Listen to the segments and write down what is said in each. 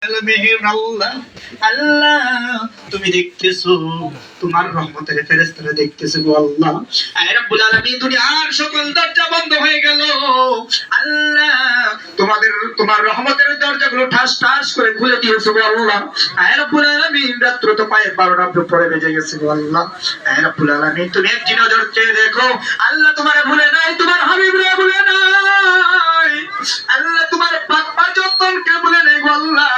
আল্লাহ আল্লাহ তুমি দেখতেছো, তোমার রহমতের ফেরেশতারা দেখতেছে গো আল্লাহ। আয় রব্বুল আলামিন, দুনিয়ার সকল দরজা বন্ধ হয়ে গেল আল্লাহ, তোমার রহমতের দরজাগুলো ঠাস ঠাস করে খুলে দিয়েছো গো আল্লাহ। আয় রব্বুল আলামিন, রাত্র তো প্রায় 12টা পরে বেজে গেছে গো আল্লাহ। আয় রব্বুল আলামিন, তুমি একটি নজর চেয়ে দেখো আল্লাহ, তোমারে ভুলে নাই, তোমার হাবিবরে ভুলে নাই আল্লাহ, তোমার পাক পাঁচওয়াক্তকে ভুলে নাই গো আল্লাহ,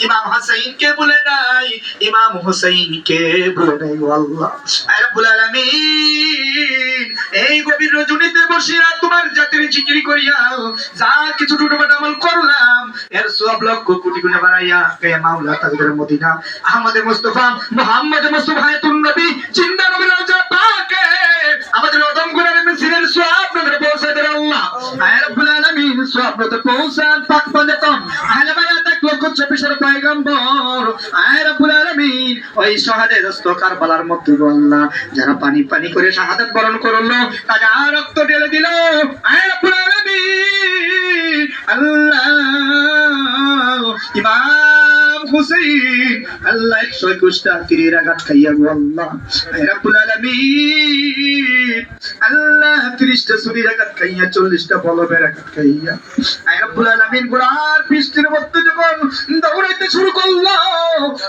ইমাম হাসাইনকে ভুলে নাই, ইমাম হুসাইনকে ভুলে নাই গো আল্লাহ। আয় রব্বুল আলামিন, এই গভীর রজনীতে বসিয়া তোমার জাতির জিকির করিয়া যা কিছু টুটুপাট আমল করলাম এর সওয়াব লক্ষ কোটি গুণে বাড়াইয়া হে মাওলা তাকদীর মদিনা আহমদ মুস্তাফা মুহাম্মদ মুস্তাফাতুন নবী জিন্দা নবীর রওজা পাকে আমাদের অদম গুনাহের মিছিলের সওয়াব নবীর পৌঁছে দেন আল্লাহ। আয় রব্বুল আলামিন, সওয়াব নবীর পৌঁছান পাক বান্দাতম আহলে বায়াত লক্ষ 24 পয়গম্বর। আয় রব্বুল আলামিন, ওই শহাদে দস্ত কারবালার মধ্যে গো আল্লাহ যারা পানি পানি করে শাহাদাত বরণ করলো, তারা রক্ত ঢেলে দিল। আয় রব্বুল আলামিন আল্লাহ, ইমাম হুসাইন আল্লাহ 121টা তীরের আঘাত খাইয়া গো আল্লাহ। আয় রব্বুল আলামিন আল্লাহ 30টা ছুরির আঘাত খাইয়া 40টা বলবের আঘাত খাইয়া আয় রব্বুল আলামিন গোড়ার পৃষ্ঠের মধ্যে যখন দৌড়াইতে শুরু করলো,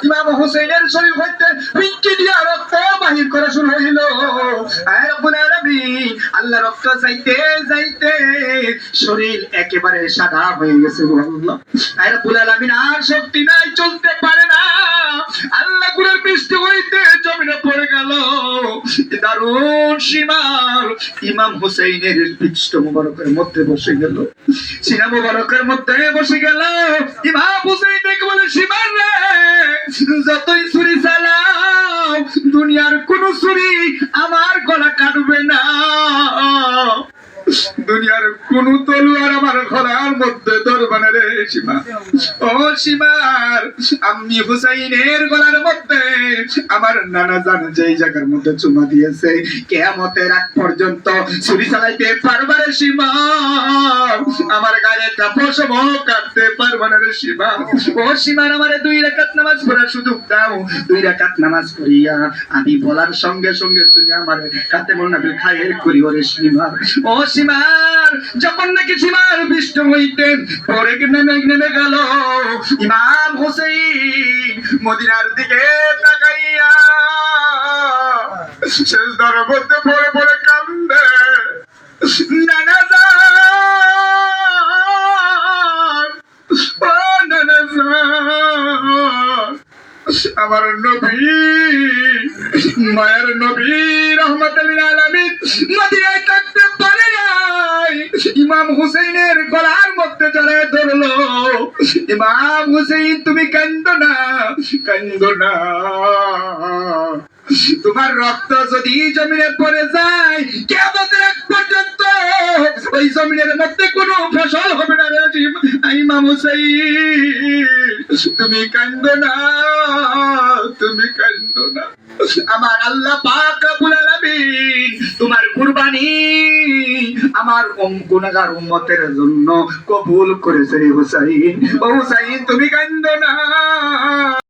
ইমাম হুসাইনের শরীর হইতে পিঙ্কি দিয়া রক্ত বাহির করা শুরু হইল। আয় রব্বুল আলামিন আল্লাহ, রক্ত যাইতে যাইতে শরীর একেবারে সাদা হয়ে গেছে গো আল্লাহ। আয় রব্বুল আলামিন আর শক্তি নাই, চলতে পারে না আল্লাহ, গুরের পৃষ্ঠ হইতে জমিনে পড়ে গেল। দারুণ সীমার ইমাম হুসাইনের পৃষ্ঠ মুবারকের মধ্যে বসে গেল, সিনা মুবারকের মধ্যে বসে গেল। ইমাম হুসাইন দেখে বলে, সীমার রে, যতই ছুরি চালাও দুনিয়ার কোন ছুরি আমার গলা কাটবে না, দুনিয়ার কোন তলোয়ার আমার গলার মধ্যে ধরবে না রে সীমা। ও সীমার, আমি হুসাইনের গলার মধ্যে আমার নানা জান যেই জায়গার মধ্যে চুমা দিয়েছে, কিয়ামতের আগ পর্যন্ত ছুরি চালাইতে পারবে রে সীমা, আমার গায়ে কাপড় কাটতে পারবে না রে সীমা। ও সীমার, আমার 2 রাকাত নামাজ পড়ার সুযোগ দাও, 2 রাকাত নামাজ পড়িয়া আমি বলার সঙ্গে সঙ্গে তুমি আমার কাতে মনে খায়ের করি ওরে সীমা। ও সীমার, যখন নাকি সীমার পৃষ্ঠ হইতে পরে নেমে গেল, ইমাম হুসাইন মদিনার দিকে তাকাইয়া সিজদার মধ্যে পড়ে পড়ে কান্দে, নানা জান, ও নানা জান, আমার নবী, মায়ের নবী রহমাতুল আলামিন মদিনায় থাকতে পারে নাই, ইমাম হুসাইনের গলার মধ্যে জড়ায় ধরলো। ইমাম হুসাইন, তুমি কান্দো না, কান্দো না, তোমার রক্ত যদি জমিনে পড়ে যায় কিয়ামতের আগ পর্যন্ত ওই জমিনের মধ্যে কোনো ফসল হবে না রে ইমাম হুসাইন, তুমি কান্দো না, তুমি কান্দো না। আমার আল্লাহ পাক রব্বুল আলামিন তোমার কুরবানি আমার গুনাহগার উম্মতের জন্য কবুল করেছে রে হুসাইন। ও হুসাইন, তুমি কান্দো না।